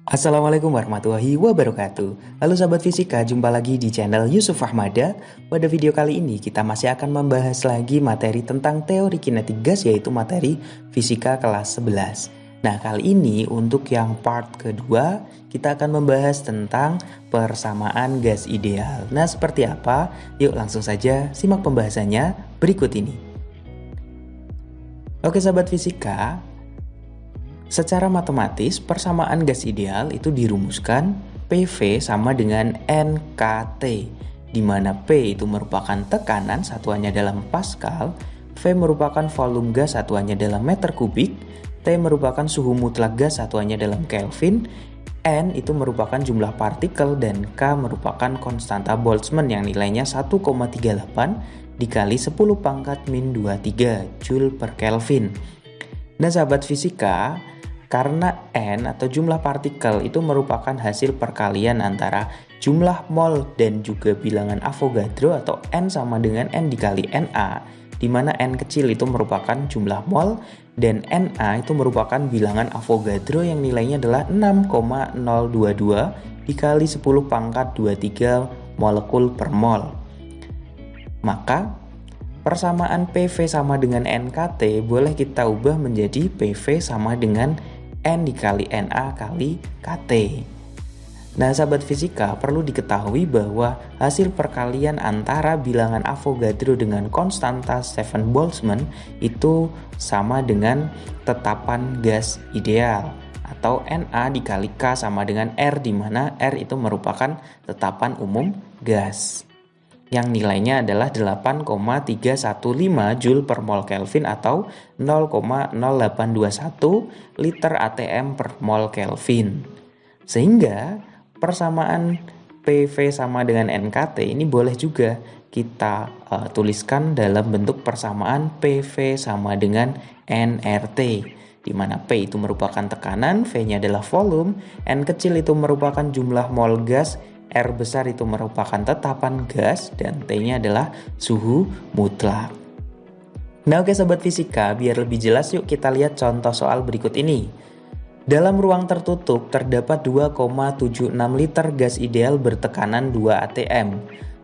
Assalamualaikum warahmatullahi wabarakatuh. Halo sahabat fisika, jumpa lagi di channel Yusuf Ahmada. Pada video kali ini kita masih akan membahas lagi materi tentang teori kinetik gas, yaitu materi fisika kelas 11. Nah, kali ini untuk yang part kedua kita akan membahas tentang persamaan gas ideal. Nah, seperti apa? Yuk langsung saja simak pembahasannya berikut ini. Oke sahabat fisika, secara matematis, persamaan gas ideal itu dirumuskan PV sama dengan NKT, di mana P itu merupakan tekanan satuannya dalam Pascal, V merupakan volume gas satuannya dalam meter kubik, T merupakan suhu mutlak gas satuannya dalam Kelvin, N itu merupakan jumlah partikel, dan K merupakan konstanta Boltzmann yang nilainya 1,38 dikali 10 pangkat min 23 Joule per Kelvin. Nah sahabat fisika, karena N atau jumlah partikel itu merupakan hasil perkalian antara jumlah mol dan juga bilangan Avogadro, atau N sama dengan N dikali Na, di mana N kecil itu merupakan jumlah mol dan Na itu merupakan bilangan Avogadro yang nilainya adalah 6,022 dikali 10 pangkat 23 molekul per mol. Maka persamaan PV sama dengan NKT boleh kita ubah menjadi PV sama dengan N dikali Na kali KT. Nah sahabat fisika, perlu diketahui bahwa hasil perkalian antara bilangan Avogadro dengan konstanta Stefan Boltzmann itu sama dengan tetapan gas ideal, atau Na dikali K sama dengan R, di mana R itu merupakan tetapan umum gas yang nilainya adalah 8,315 Joule per mol Kelvin atau 0,0821 liter ATM per mol Kelvin. Sehingga persamaan PV sama dengan NKT ini boleh juga kita tuliskan dalam bentuk persamaan PV sama dengan nRT, di mana P itu merupakan tekanan, V-nya adalah volume, N kecil itu merupakan jumlah mol gas, R besar itu merupakan tetapan gas, dan T-nya adalah suhu mutlak. Nah oke sobat fisika, biar lebih jelas yuk kita lihat contoh soal berikut ini. Dalam ruang tertutup terdapat 2,76 liter gas ideal bertekanan 2 atm.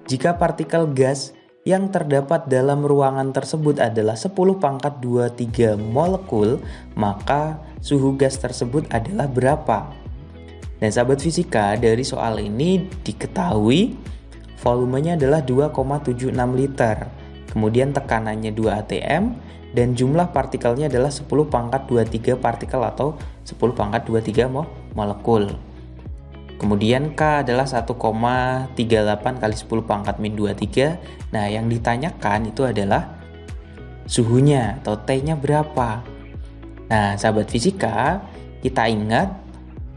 Jika partikel gas yang terdapat dalam ruangan tersebut adalah 10 pangkat 23 molekul, maka suhu gas tersebut adalah berapa? Dan sahabat fisika, dari soal ini diketahui volumenya adalah 2,76 liter. Kemudian tekanannya 2 atm dan jumlah partikelnya adalah 10 pangkat 23 partikel atau 10 pangkat 23 molekul. Kemudian K adalah 1,38 kali 10 pangkat min 23. Nah, yang ditanyakan itu adalah suhunya atau T-nya berapa. Nah, sahabat fisika, kita ingat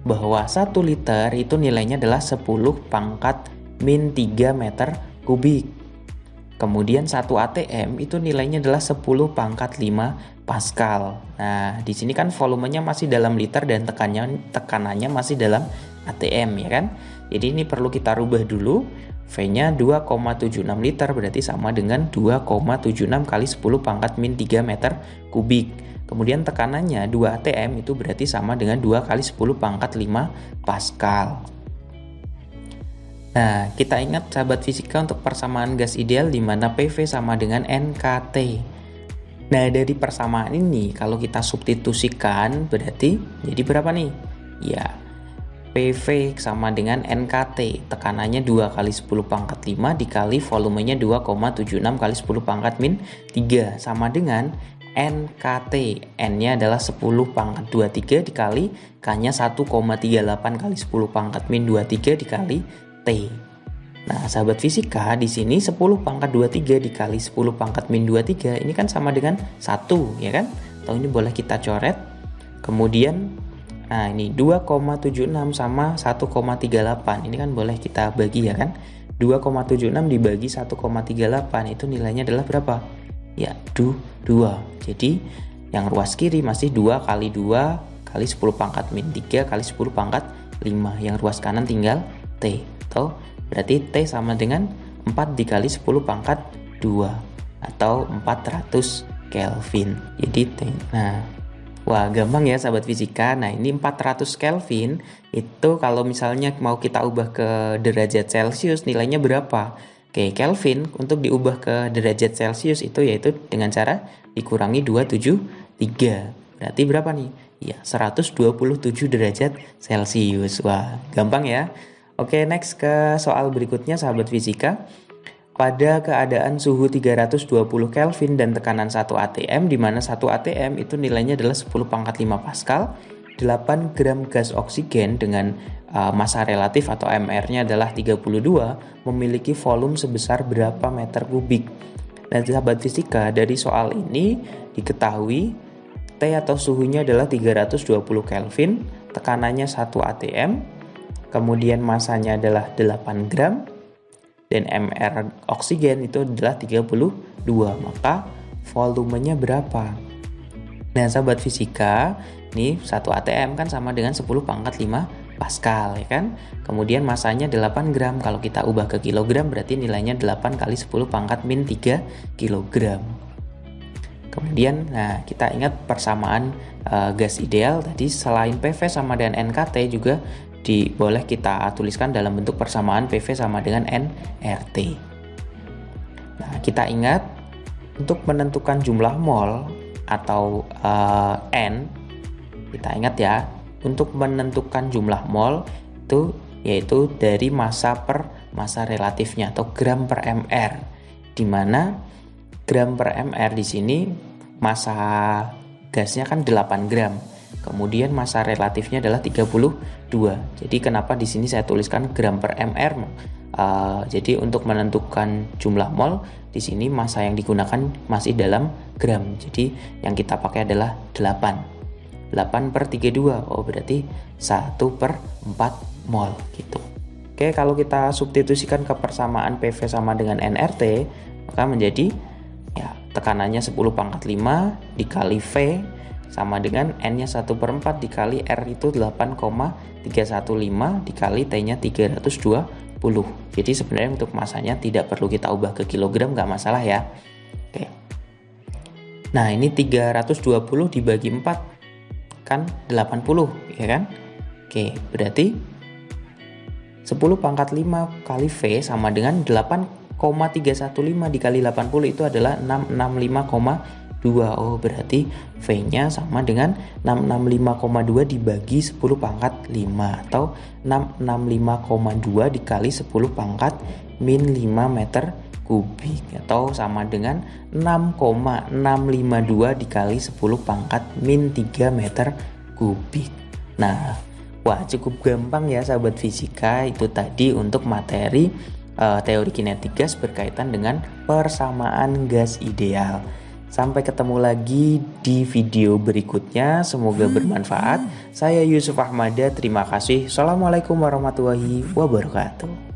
bahwa 1 liter itu nilainya adalah 10 pangkat min 3 meter kubik. Kemudian 1 atm itu nilainya adalah 10 pangkat 5 pascal. Nah, di sini kan volumenya masih dalam liter dan tekanannya masih dalam atm, ya kan? Jadi ini perlu kita rubah dulu. V-nya 2,76 liter berarti sama dengan 2,76 kali 10 pangkat min 3 meter kubik. Kemudian tekanannya 2 atm itu berarti sama dengan 2 kali 10 pangkat 5 pascal. Nah, kita ingat sahabat fisika untuk persamaan gas ideal di mana PV sama dengan NKT. Nah, dari persamaan ini kalau kita substitusikan berarti jadi berapa nih? Ya, PV sama dengan NKT, tekanannya 2 kali 10 pangkat 5 dikali volumenya 2,76 kali 10 pangkat min 3 sama dengan NKT, N-nya adalah 10 pangkat 23 dikali K-nya 1,38 kali 10 pangkat min 23 dikali T. Nah, sahabat fisika, di sini 10 pangkat 23 dikali 10 pangkat min 23 ini kan sama dengan 1, ya kan? Atau ini boleh kita coret. Kemudian nah ini 2,76 sama 1,38. Ini kan boleh kita bagi, ya kan? 2,76 dibagi 1,38 itu nilainya adalah berapa? Ya, 2. Jadi yang ruas kiri masih 2 kali 2 kali 10 pangkat min 3 kali 10 pangkat 5. Yang ruas kanan tinggal T. Atau berarti T sama dengan 4 dikali 10 pangkat 2 atau 400 Kelvin. Jadi T. Nah, Wah, gampang ya sahabat fisika. Nah, ini 400 Kelvin itu kalau misalnya mau kita ubah ke derajat Celcius nilainya berapa? Oke, Kelvin untuk diubah ke derajat Celcius itu yaitu dengan cara dikurangi 273. Berarti berapa nih? Ya, 127 derajat Celcius. Wah, gampang ya. Oke, next ke soal berikutnya sahabat fisika. Pada keadaan suhu 320 Kelvin dan tekanan 1 atm, di mana 1 atm itu nilainya adalah 10 pangkat 5 Pascal, 8 gram gas oksigen dengan massa relatif atau MR-nya adalah 32, memiliki volume sebesar berapa meter kubik. Dan sahabat fisika, dari soal ini diketahui T atau suhunya adalah 320 Kelvin, tekanannya 1 atm, kemudian massanya adalah 8 gram, dan MR oksigen itu adalah 32, maka volumenya berapa? Nah sahabat fisika, ini 1 atm kan sama dengan 10 pangkat 5 Pascal ya kan. Kemudian masanya 8 gram, kalau kita ubah ke kilogram berarti nilainya 8 kali 10 pangkat min 3 kilogram. Kemudian nah kita ingat persamaan gas ideal tadi, selain PV sama dengan NKT juga boleh kita tuliskan dalam bentuk persamaan PV sama dengan nRT. Nah, kita ingat untuk menentukan jumlah mol atau N, kita ingat ya, untuk menentukan jumlah mol itu yaitu dari massa per massa relatifnya atau gram per mR, di mana gram per mR di sini massa gasnya kan 8 gram. Kemudian massa relatifnya adalah 32. Jadi kenapa di sini saya tuliskan gram per mR? Jadi untuk menentukan jumlah mol di sini massa yang digunakan masih dalam gram. Jadi yang kita pakai adalah 8. 8 per 32. Oh berarti 1 per 4 mol gitu. Oke, kalau kita substitusikan ke persamaan PV sama dengan nRT, maka menjadi ya tekanannya 10 pangkat 5 dikali V sama dengan N-nya 1/4 dikali R itu 8,315 dikali T-nya 320. Jadi sebenarnya untuk masanya tidak perlu kita ubah ke kilogram, nggak masalah ya. Oke. Nah ini 320 dibagi 4 kan 80 ya kan. Oke, berarti 10 pangkat 5 kali V sama dengan 8,315 dikali 80 itu adalah 665,2. Oh berarti V-nya sama dengan 665,2 dibagi 10 pangkat 5 atau 665,2 dikali 10 pangkat min 5 meter kubik atau sama dengan 6,652 dikali 10 pangkat min 3 meter kubik. Nah, wah cukup gampang ya sahabat fisika, itu tadi untuk materi teori kinetik gas berkaitan dengan persamaan gas ideal. Sampai ketemu lagi di video berikutnya, semoga bermanfaat. Saya Yusuf Ahmada, terima kasih. Assalamualaikum warahmatullahi wabarakatuh.